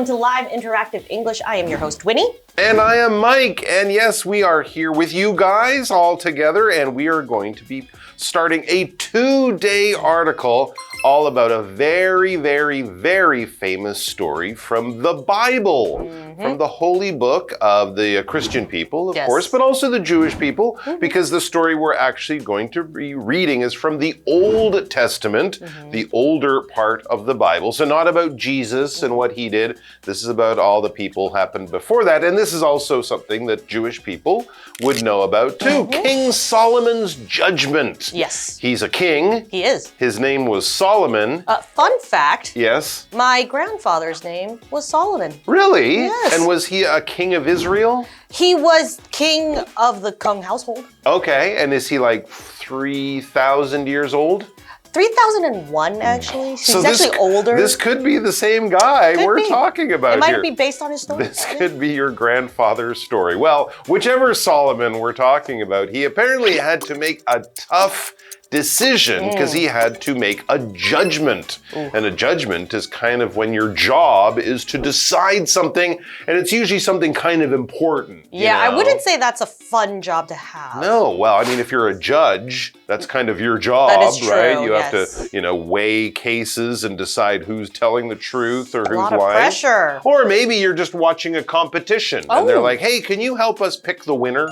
welcome to Live Interactive English. I am your host, Winnie. And I am Mike. And yes, we are here with you guys all together, and we are going to be starting a 2-day article all about a very, very, very famous story from the Bible, from the holy book of the Christian people, of course, but also the Jewish people, because the story we're actually going to be reading is from the Old Testament, the older part of the Bible. So not about Jesus and what he did. This is about all the people happened before that. And this is also something that Jewish people would know about too. King Solomon's judgment. Yes. He's a king. He is. His name was Solomon. Fun fact. Yes. My grandfather's name was Solomon. Really? Yes. And was he a king of Israel? He was king of the Kung household. Okay. And is he like 3,000 years old? 3001, actually. He's actually older. This could be the same guy we're talking about here. It might be based on his story. This could be your grandfather's story. Well, whichever Solomon we're talking about, he apparently had to make a tough decision because he had to make a judgment. And a judgment is kind of when your job is to decide something, and it's usually something kind of important. Yeah, I wouldn't say that's a fun job to have. No, well, I mean, if you're a judge, that's kind of your job, that is true, right? You have to, weigh cases and decide who's telling the truth or who's lying. A lot of pressure. Or maybe you're just watching a competition and they're like, hey, can you help us pick the winner?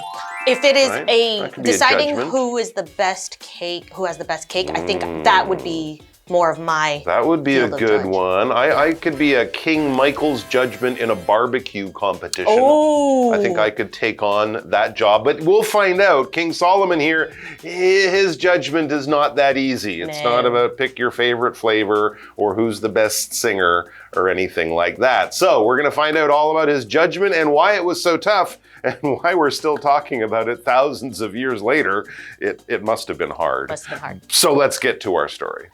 If it is deciding who is the best cake, who has the best cake, I think that would be more of my That would be a good judge. one. I could be a King Michael's judgment in a barbecue competition. Oh. I think I could take on that job, but we'll find out. King Solomon here, his judgment is not that easy. It's not about pick your favorite flavor or who's the best singer or anything like that. So we're going to find out all about his judgment and why it was so tough and why we're still talking about it thousands of years later. It must have been hard. Must have been hard. So let's get to our story.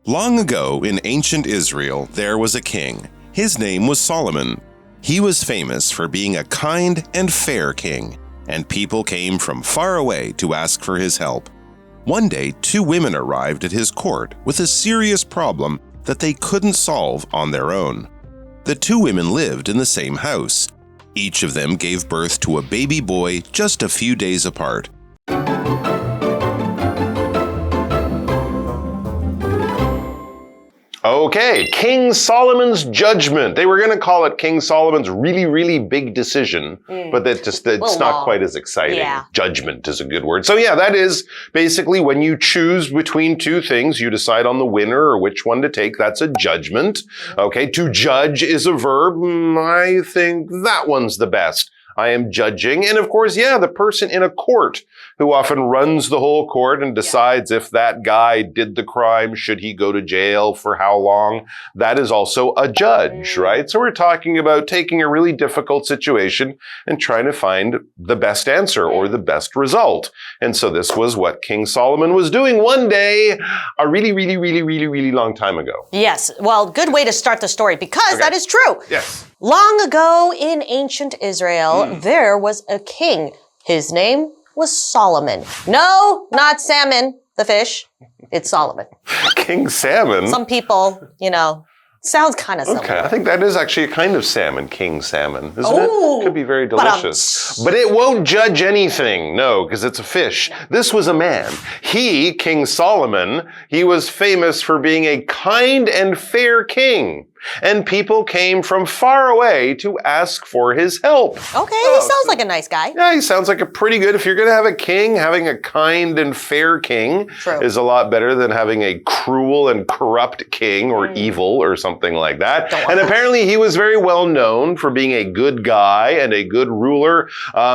Long ago in ancient Israel, there was a king. His name was Solomon. He was famous for being a kind and fair king, and people came from far away to ask for his help. One day, 2 women arrived at his court with a serious problem that they couldn't solve on their own. The 2 women lived in the same house. Each of them gave birth to a baby boy just a few days apart. Okay, King Solomon's judgment. They were going to call it King Solomon's really, really big decision, but it's not quite as exciting. Yeah. Judgment is a good word. So yeah, that is basically when you choose between 2 things, you decide on the winner or which one to take. That's a judgment. Okay, to judge is a verb. I think that one's the best. I am judging. And of course, the person in a court who often runs the whole court and decides if that guy did the crime, should he go to jail, for how long, that is also a judge, right? So we're talking about taking a really difficult situation and trying to find the best answer or the best result. And so this was what King Solomon was doing one day, a really, really, really, really, really long time ago. Yes, well, good way to start the story because that is true. Yes. Long ago in ancient Israel, there was a king. His name was Solomon. No, not salmon, the fish. It's Solomon. King Salmon? Some people, sounds kind of similar. Okay, I think that is actually a kind of salmon, king salmon, isn't it? Could be very delicious. But it won't judge anything, no, because it's a fish. This was a man. He, King Solomon, he was famous for being a kind and fair king. And people came from far away to ask for his help. Okay, he sounds like a nice guy. Yeah, he sounds like a pretty good. If you're going to have a king, having a kind and fair king is a lot better than having a cruel and corrupt king or evil or something like that. And apparently he was very well known for being a good guy and a good ruler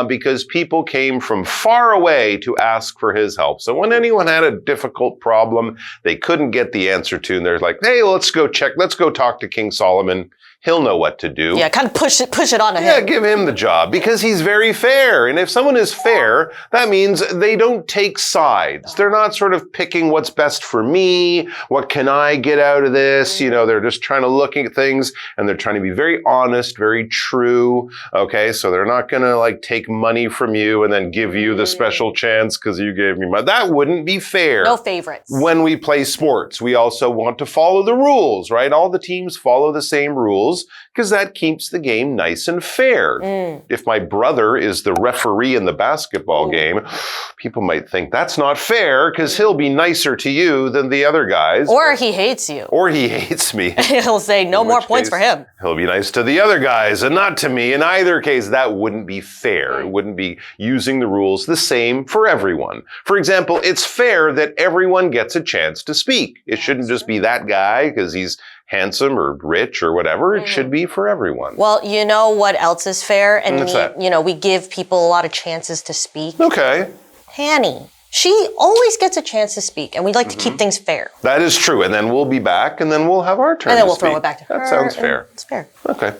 because people came from far away to ask for his help. So when anyone had a difficult problem they couldn't get the answer to, and they're like, hey, let's go talk to King Solomon. He'll know what to do. Yeah, kind of push it onto him. Yeah, give him the job because he's very fair. And if someone is fair, that means they don't take sides. They're not sort of picking what's best for me. What can I get out of this? You know, they're just trying to look at things and they're trying to be very honest, very true. Okay, so they're not going to like take money from you and then give you the special chance because you gave me money. That wouldn't be fair. No favorites. When we play sports, we also want to follow the rules, right? All the teams follow the same rules because that keeps the game nice and fair. If my brother is the referee in the basketball game, people might think that's not fair because he'll be nicer to you than the other guys. Or he hates you. Or he hates me. He'll say no more points for him. He'll be nice to the other guys and not to me. In either case, that wouldn't be fair. It wouldn't be using the rules the same for everyone. For example, it's fair that everyone gets a chance to speak. It shouldn't just be that guy because he's handsome or rich or whatever. It should be for everyone. Well, you know what else is fair? And What's that? you know, we give people a lot of chances to speak. Okay. Hanny. She always gets a chance to speak, and we like to keep things fair. That is true. And then we'll be back, and then we'll have our turn And then to we'll throw speak. it back to her. That sounds fair. It's fair. Okay.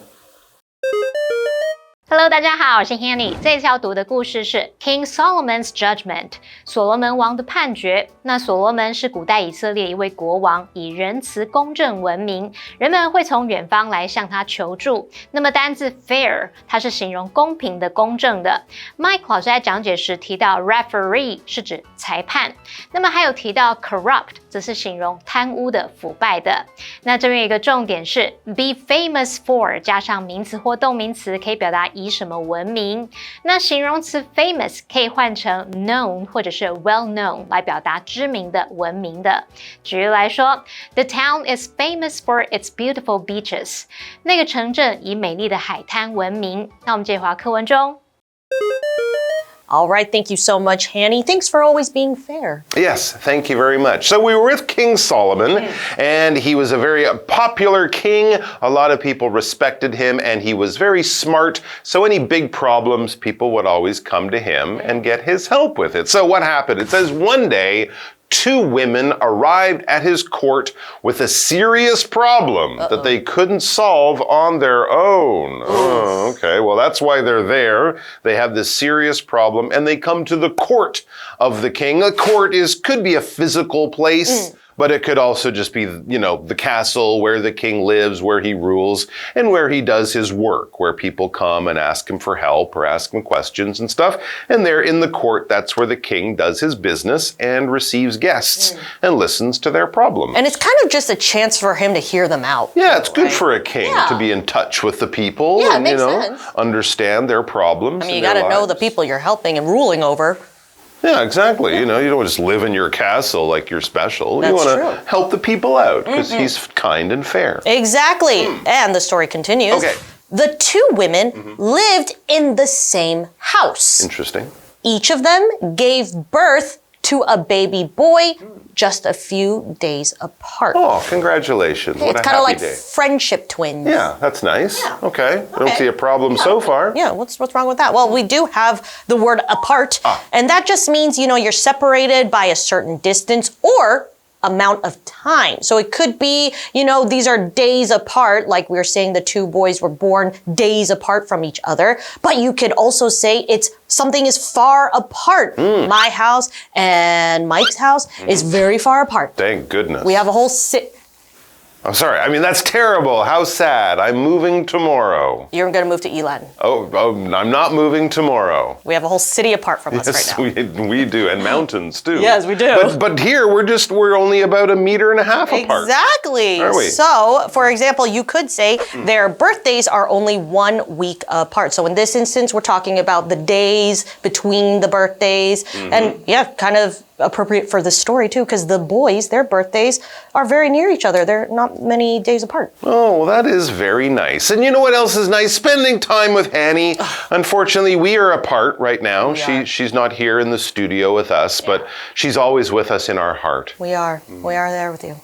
Hello， 大家好，我是 Hanny。这次要读的故事是 King Solomon's Judgment， 所罗门王的判决。那所罗门是古代以色列一位国王，以仁慈公正闻名，人们会从远方来向他求助。那么单字 fair， 它是形容公平的、公正的。Mike 老师在讲解时提到 referee 是指裁判，那么还有提到 corrupt， 则是形容贪污的、腐败的。那这边有一个重点是 be famous for 加上名词或动名词，可以表达以什么闻名。那形容词 famous 可以换成 known 或者是 well known 来表达知名的、闻名的。举例来说 ，The town is famous for its beautiful beaches。那个城镇以美丽的海滩闻名。那我们接回课文中。All right, thank you so much, Hanny. Thanks for always being fair. Yes, thank you very much. So we were with King Solomon, and he was a very popular king. A lot of people respected him, and he was very smart. So any big problems, people would always come to him and get his help with it. So what happened? It says one day, 2 women arrived at his court with a serious problem that they couldn't solve on their own. Oh, okay, well, that's why they're there. They have this serious problem, and they come to the court of the king. A court could be a physical place, but it could also just be, you know, the castle where the king lives, where he rules, and where he does his work, where people come and ask him for help or ask him questions and stuff. And there in the court, that's where the king does his business and receives guests and listens to their problems. And it's kind of just a chance for him to hear them out. Yeah, it's good right? for a king to be in touch with the people Yeah, it and, makes you know, sense. understand their problems. I mean, you got to know the people you're helping and ruling over. Yeah, exactly. You know, you don't just live in your castle like you're special. That's you want true. to help the people out because he's kind and fair. Exactly. And the story continues. Okay. The 2 women lived in the same house. Interesting. Each of them gave birth to a baby boy just a few days apart. Oh, congratulations. What It's a kind of happy like day. friendship twins. Yeah, that's nice. Yeah. Okay. I don't see a problem so far. Yeah, what's wrong with that? Well, we do have the word apart, and that just means, you know, you're separated by a certain distance or amount of time. So it could be, you know, these are days apart, like we were saying the 2 boys were born days apart from each other, but you could also say it's something is far apart. My house and Mike's house is very far apart. Thank goodness. We have a whole I'm sorry. I mean, that's terrible. How sad. I'm moving tomorrow. You're going to move to Elan. Oh, I'm not moving tomorrow. We have a whole city apart from us Yes, right now. we do. And mountains, too. Yes, we do. But here, we're only about 1.5 meters apart. Exactly. Are we? So, for example, you could say their birthdays are only 1 week apart. So in this instance, we're talking about the days between the birthdays. And yeah, kind of appropriate for the story too, because the boys, their birthdays are very near each other. They're not many days apart. Oh, well, that is very nice. And you know what else is nice? Spending time with Hanny. Unfortunately, we are apart right now. She's not here in the studio with us, but she's always with us in our heart. We are there with you.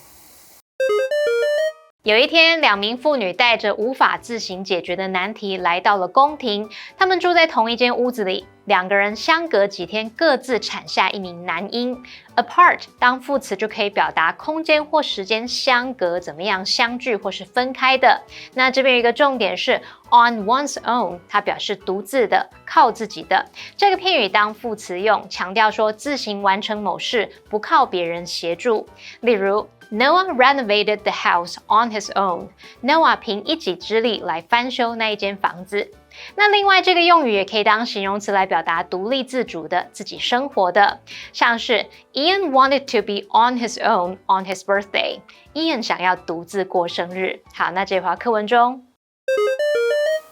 有一天，2名妇女带着无法自行解决的难题来到了宫廷。她们住在同一间屋子里，2个人相隔几天各自产下1名男婴， apart 当副词就可以表达空间或时间相隔，怎么样相距或是分开的。那这边有一个重点是 on one's own， 它表示独自的、靠自己的。这个片语当副词用，强调说自行完成某事，不靠别人协助。例如Noah renovated the house on his own. Noah 凭一己之力来翻修那一间房子。那另外这个用语也可以当形容词来表达独立自主的、自己生活的，像是 Ian wanted to be on his own on his birthday. Ian 想要独自过生日。好，那这句话课文中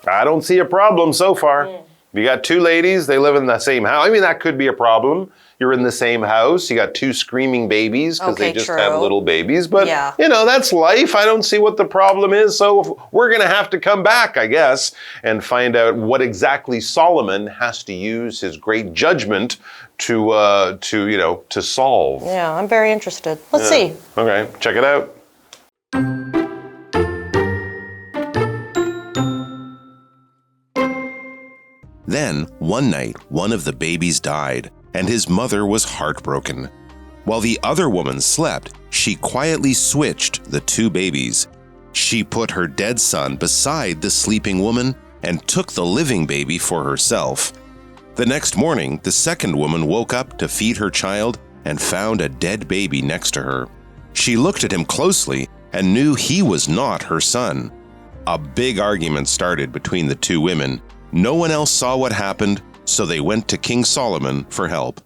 I don't see a problem so far. You got two ladies, they live in the same house. I mean, that could be a problem. You're in the same house. You got two screaming babies because they just had little babies. But, you know, that's life. I don't see what the problem is. So we're going to have to come back, I guess, and find out what exactly Solomon has to use his great judgment to solve. Yeah, I'm very interested. Let's see. Okay, check it out. Then, one night, one of the babies died, and his mother was heartbroken. While the other woman slept, she quietly switched the two babies. She put her dead son beside the sleeping woman and took the living baby for herself. The next morning, the second woman woke up to feed her child and found a dead baby next to her. She looked at him closely and knew he was not her son. A big argument started between the two women. No one else saw what happened, so they went to King Solomon for help.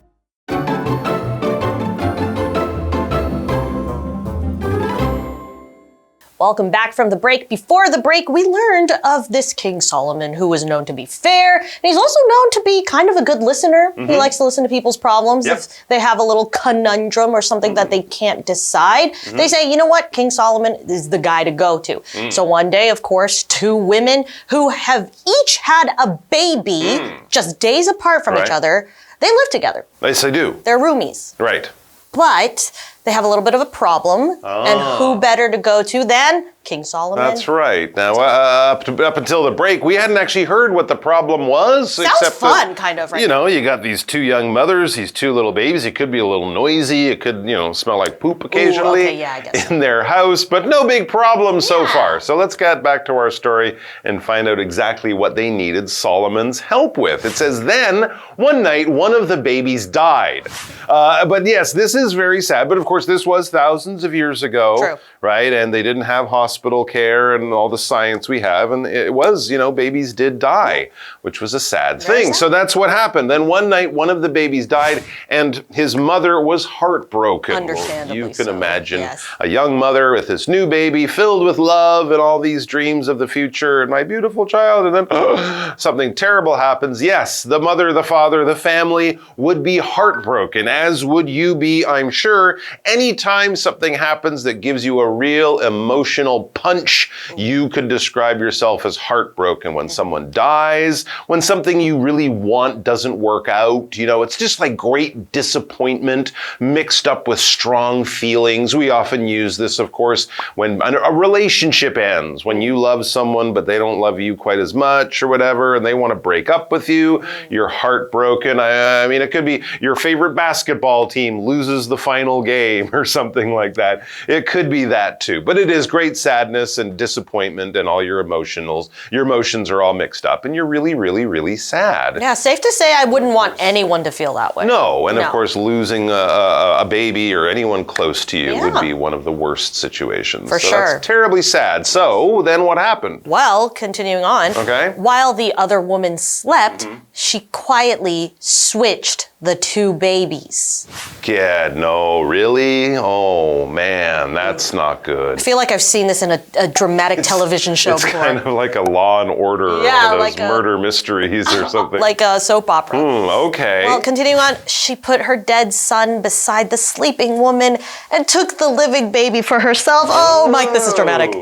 Welcome back from the break. Before the break, we learned of this King Solomon, who was known to be fair, and he's also known to be kind of a good listener. He likes to listen to people's problems. If they have a little conundrum or something that they can't decide, they say, you know what, King Solomon is the guy to go to. So one day, of course, two women who have each had a baby just days apart from each other, they live together. Yes, they do. They're roomies. Right. But they have a little bit of a problem, and who better to go to than King Solomon? That's right. Now, up until the break, we hadn't actually heard what the problem was. Sounds except fun, that, kind of, right? You know, you got these two young mothers, these two little babies. It could be a little noisy. It could, smell like poop occasionally I guess in their house, but no big problem so far. So let's get back to our story and find out exactly what they needed Solomon's help with. It says, then, one night, one of the babies died. But yes, this is very sad. But of course, this was thousands of years ago, right? And they didn't have hospital care and all the science we have. And it was, babies did die, which was a sad thing. So that's what happened. Then one night, one of the babies died and his mother was heartbroken. Understandably you can so, imagine a young mother with this new baby filled with love and all these dreams of the future and my beautiful child. And then something terrible happens. Yes, the mother, the father, the family would be heartbroken, as would you be, I'm sure. Anytime something happens that gives you a real emotional punch, you could describe yourself as heartbroken. When someone dies, when something you really want doesn't work out, it's just like great disappointment mixed up with strong feelings. We often use this, of course, when a relationship ends, when you love someone but they don't love you quite as much or whatever, and they want to break up with you, you're heartbroken. I mean, it could be your favorite basketball team loses the final game or something like that. It could be that too. But it is great sadness and disappointment and all your emotions are all mixed up and you're really, really, really sad. Yeah, safe to say I wouldn't want anyone to feel that way. No, and of course losing a baby or anyone close to you would be one of the worst situations. For so sure. That's terribly sad. So then what happened? Well, continuing on. Okay. While the other woman slept, she quietly switched the two babies. Yeah, no, really? Oh man, that's not good. I feel like I've seen this in a dramatic television show before. It's kind of like a Law and Order, one of those murder mysteries or something. Like a soap opera. Okay. Well, continuing on, she put her dead son beside the sleeping woman and took the living baby for herself. Oh, Mike, this is dramatic.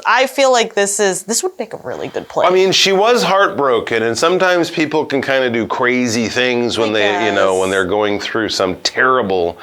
I feel like this would make a really good play. I mean, she was heartbroken, and sometimes people can kind of do crazy things when they, know, when they're going through some terrible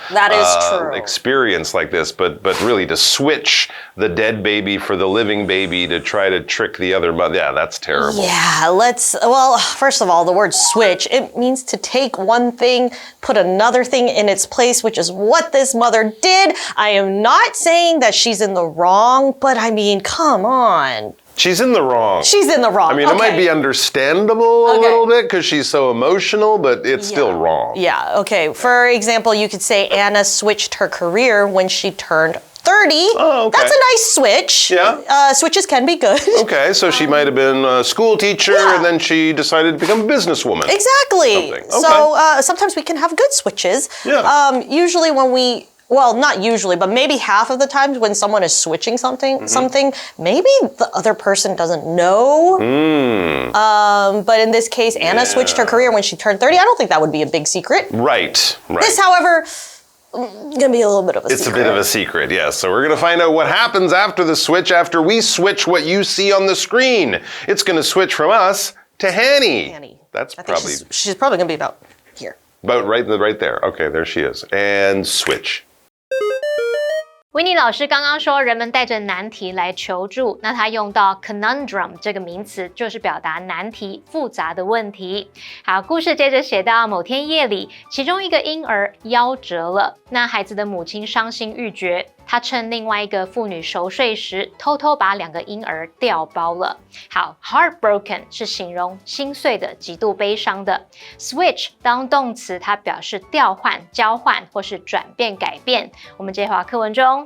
experience like this. But really to switch the dead baby for the living baby to try to trick the other mother, yeah, that's terrible. Yeah, well, first of all, the word switch, it means to take one thing, put another thing in its place, which is what this mother did. I am not saying that she's in the wrong, but I mean, come on. She's in the wrong. She's in the wrong. I mean, it might be understandable a little bit because she's so emotional, but it's still wrong. Yeah, okay. For example, you could say Anna switched her career when she turned 30. Oh, okay. That's a nice switch. Yeah. Switches can be good. Okay, so she might have been a school teacher and then she decided to become a businesswoman. Exactly. Okay. So sometimes we can have good switches. Yeah. Usually when well, not usually, but maybe half of the times when someone is switching something, maybe the other person doesn't know. But in this case, Anna switched her career when she turned 30. I don't think that would be a big secret. Right. This, however, gonna be a little bit of a secret. It's a bit of a secret, yes. So we're gonna find out what happens after the switch, after we switch what you see on the screen. It's gonna switch from us to Hanny. That's probably... She's probably gonna be about here. About right there. Okay, there she is. And switch. Winnie 老师刚刚说，人们带着难题来求助，那他用到 conundrum 这个名词，就是表达难题、复杂的问题。好，故事接着写到某天夜里，其中一个婴儿夭折了，那孩子的母亲伤心欲绝，她趁另外一个妇女熟睡时，偷偷把2个婴儿调包了。好 ，heartbroken 是形容心碎的、极度悲伤的。switch 当动词，它表示调换、交换或是转变、改变。我们接滑课文中。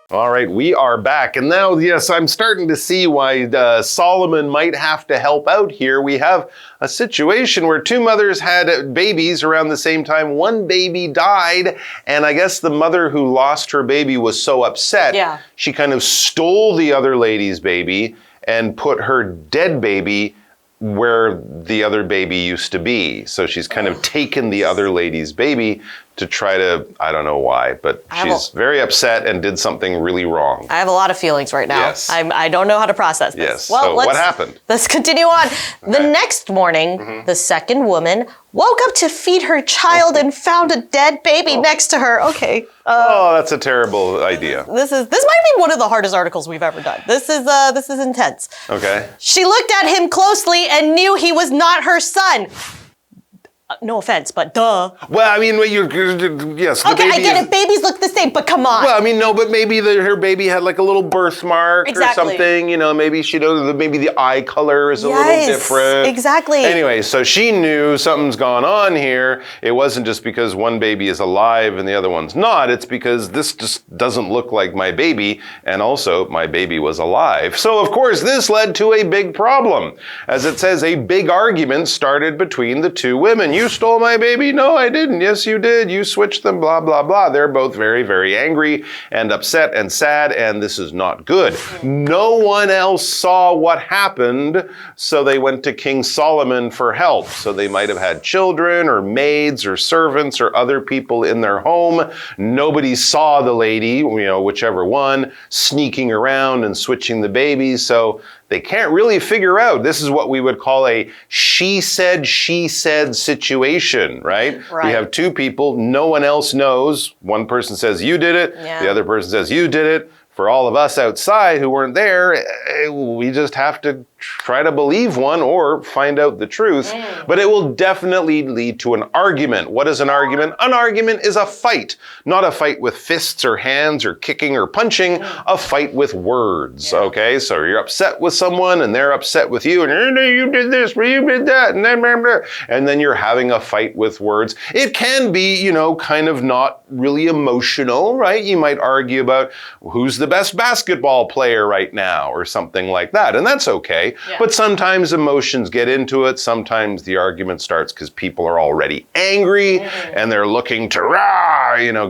All right, we are back. And now, yes, I'm starting to see why Solomon might have to help out here. We have a situation where 2 mothers had babies around the same time. One baby died, and I guess the mother who lost her baby was so upset, she kind of stole the other lady's baby and put her dead baby where the other baby used to be. So she's kind of taken the other lady's baby to try to, I don't know why, but she's very upset and did something really wrong. I have a lot of feelings right now. Yes. I don't know how to process this. Yes. Well, so what happened? Let's continue on. The next morning, the second woman woke up to feed her child and found a dead baby next to her. Okay. Oh, that's a terrible idea. This might be one of the hardest articles we've ever done. This is intense. Okay. She looked at him closely and knew he was not her son. No offense, but duh. Well, I mean, yes. Okay, I get it. Babies look the same, but come on. Well, I mean, no, but maybe her baby had like a little birthmark or something. You know, maybe maybe the eye color is a little different. Exactly. Anyway, so she knew something's gone on here. It wasn't just because one baby is alive and the other one's not. It's because this just doesn't look like my baby, and also my baby was alive. So, of course, this led to a big problem. As it says, a big argument started between the 2 women. You stole my baby? No, I didn't. Yes, you did. You switched them, blah, blah, blah. They're both very, very angry and upset and sad, and this is not good. No one else saw what happened, so they went to King Solomon for help. So they might have had children or maids or servants or other people in their home. Nobody saw the lady, whichever one, sneaking around and switching the babies. So they can't really figure out. This is what we would call a she said situation, right? We have 2 people, no one else knows. One person says you did it, the other person says you did it. For all of us outside who weren't there, we just have to try to believe one or find out the truth. But it will definitely lead to an argument. What is an argument? An argument is a fight. Not a fight with fists or hands or kicking or punching, a fight with words, okay? So you're upset with someone and they're upset with you and you did this, or you did that, and then you're having a fight with words. It can be, kind of not really emotional, right? You might argue about who's the best basketball player right now or something like that, and that's okay. But sometimes emotions get into it. Sometimes the argument starts because people are already angry and they're looking to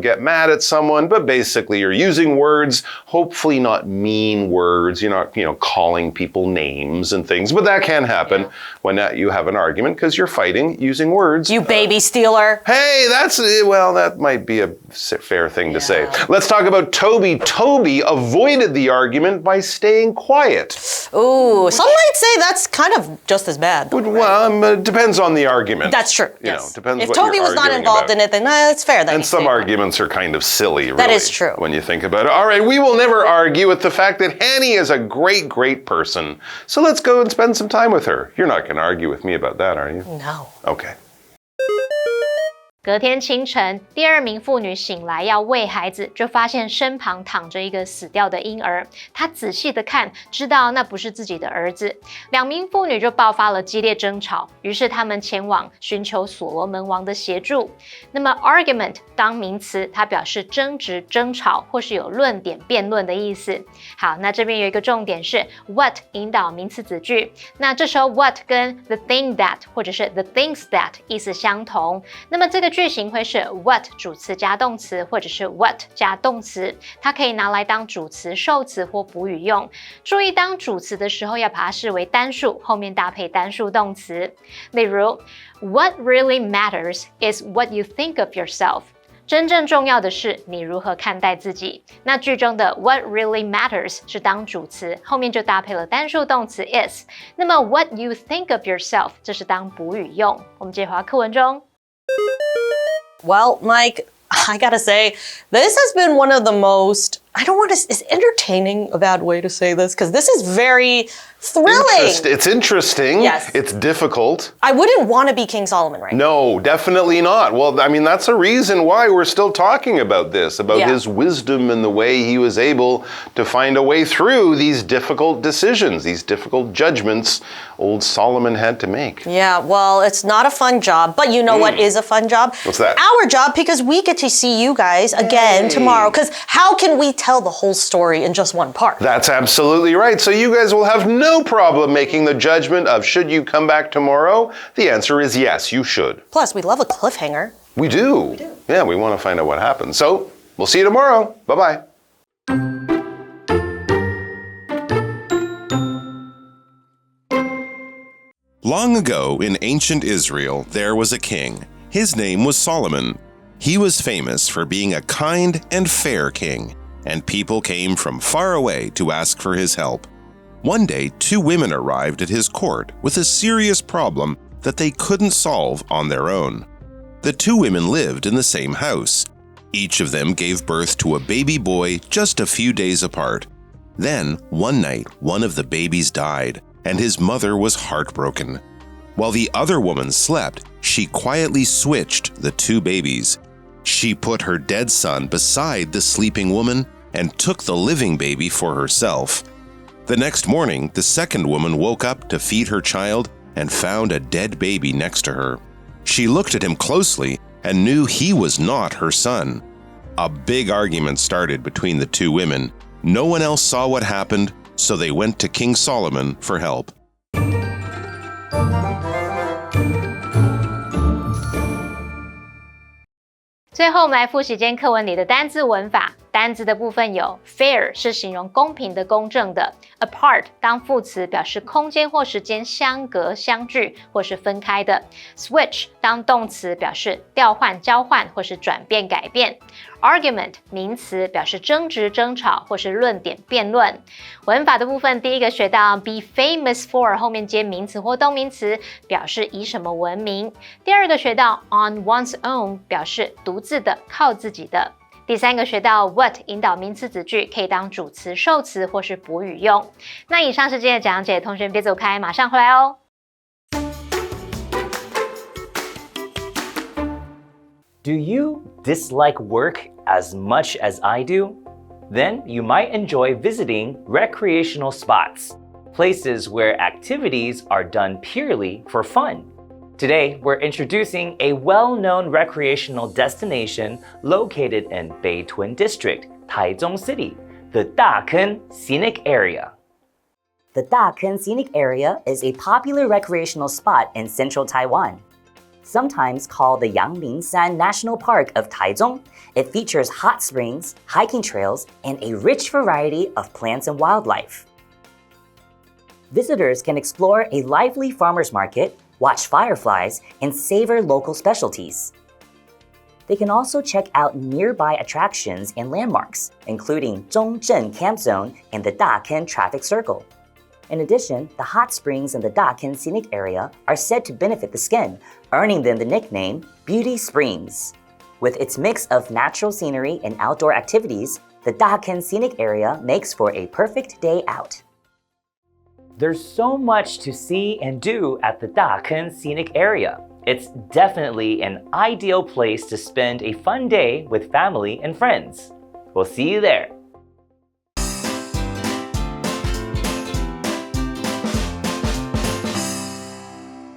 get mad at someone, but basically you're using words, hopefully not mean words. You're not, calling people names and things, but that can happen when you have an argument because you're fighting using words. You baby stealer. Hey, that might be a fair thing to say. Let's talk about Toby. Toby avoided the argument by staying quiet. Ooh, some might say that's kind of just as bad. Though, well, it depends on the argument. That's true. Yes. Depends if what Toby you're was not involved about. in it, then it's fair that And some arguments are kind of silly, really. That is true. When you think about it. All right, we will never argue with the fact that Hanny is a great, great person. So let's go and spend some time with her. You're not going to argue with me about that, are you? No. Okay. 隔天清晨，第二名妇女醒来要喂孩子，就发现身旁躺着一个死掉的婴儿。她仔细的看，知道那不是自己的儿子。两名妇女就爆发了激烈争吵，于是他们前往寻求所罗门王的协助。那么 argument 当名词，它表示争执、争吵或是有论点、辩论的意思。好，那这边有一个重点是 what 引导名词子句。那这时候 what 跟 the thing that 或者是 the things that 意思相同。那么这个句型会是 what 主词加动词，或者是 what 加动词，它可以拿来当主词、受词或补语用。注意当主词的时候要把它视为单数，后面搭配单数动词。例如 What really matters is what you think of yourself. 真正重要的是你如何看待自己。那句中的 what really matters 是当主词，后面就搭配了单数动词 is。那么 what you think of yourself 这是当补语用。我们接回到课文中。Well, Mike, I gotta say, this has been one of the most, I don't want to, is entertaining a bad way to say this? Because this is very thrilling. It's interesting. Yes. It's difficult. I wouldn't want to be King Solomon right now. No, definitely not. Well, I mean, that's a reason why we're still talking about this, about his wisdom and the way he was able to find a way through these difficult decisions, these difficult judgments old Solomon had to make. Yeah, well, it's not a fun job, but you know what is a fun job? What's that? Our job, because we get to see you guys again tomorrow, because how can we tell the whole story in just one part? That's absolutely right. So you guys will have no problem making the judgment of should you come back tomorrow? The answer is yes, you should. Plus, we love a cliffhanger. We do. Yeah, we want to find out what happens. So we'll see you tomorrow. Bye-bye. Long ago in ancient Israel, there was a king. His name was Solomon. He was famous for being a kind and fair king, and people came from far away to ask for his help. One day, two women arrived at his court with a serious problem that they couldn't solve on their own. The two women lived in the same house. Each of them gave birth to a baby boy just a few days apart. Then, one night, one of the babies died, and his mother was heartbroken. While the other woman slept, she quietly switched the two babies. She put her dead son beside the sleeping woman and took the living baby for herself. The next morning, the second woman woke up to feed her child and found a dead baby next to her. She looked at him closely and knew he was not her son. A big argument started between the two women. No one else saw what happened, so they went to King Solomon for help. 最后，我们来复习今天课文里的单字文法。单字的部分有 fair 是形容公平的、公正的 ，apart 当副词表示空间或时间相隔、相距或是分开的 ，switch 当动词表示调换、交换或是转变、改变 ，argument 名词表示争执、争吵或是论点、辩论。文法的部分，第一个学到 be famous for 后面接名词或动名词，表示以什么闻名。第二个学到 on one's own 表示独自的、靠自己的。第三个学到 what 引导名词子句，可以当主词、受词或是补语用。那以上是今天的讲解，同学别走开，马上回来哦。Do you dislike work as much as I do? Then you might enjoy visiting recreational spots, places where activities are done purely for fun. Today, we're introducing a well-known recreational destination located in Beitun District, Taichung City, the Dakeng Scenic Area. The Dakeng Scenic Area is a popular recreational spot in central Taiwan. Sometimes called the Yangmingshan National Park of Taichung, it features hot springs, hiking trails, and a rich variety of plants and wildlife. Visitors can explore a lively farmers market, watch fireflies, and savor local specialties. They can also check out nearby attractions and landmarks, including Zhongzhen Camp Zone and the Dakeng Traffic Circle. In addition, the hot springs in the Dakeng Scenic Area are said to benefit the skin, earning them the nickname Beauty Springs. With its mix of natural scenery and outdoor activities, the Dakeng Scenic Area makes for a perfect day out. There's so much to see and do at the Dakeng Scenic Area. It's definitely an ideal place to spend a fun day with family and friends. We'll see you there.